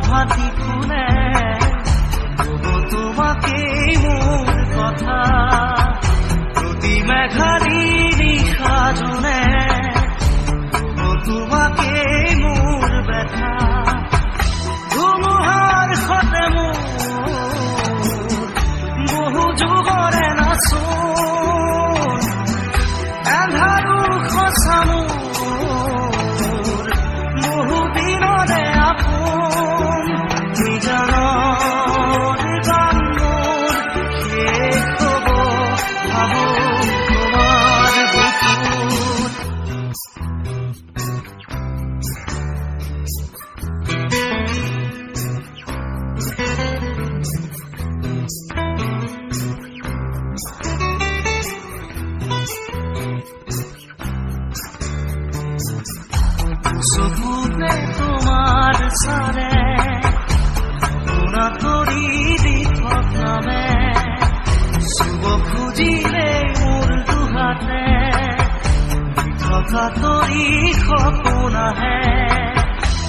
ভাতি ফুলে তোমাকেই মোৰ কথা প্ৰতি মেঘালী নিশা জনে তোমাকেই মোৰ ব্যথা ধুমুহাৰ সতে মোৰ বহু যুগৰে নাচোন এন্ধাৰো সঁচা মোৰ বহু দিনৰে আপোন নিজানৰ গান মোৰ শেষ হ'ব ভাবো তোমাৰ বুকুত চকুতে তোমাৰ চালে শুনা কৰি দি থকামে চুব খুজিলে মোৰ দুহাতে থকা তৰি সপোন আহে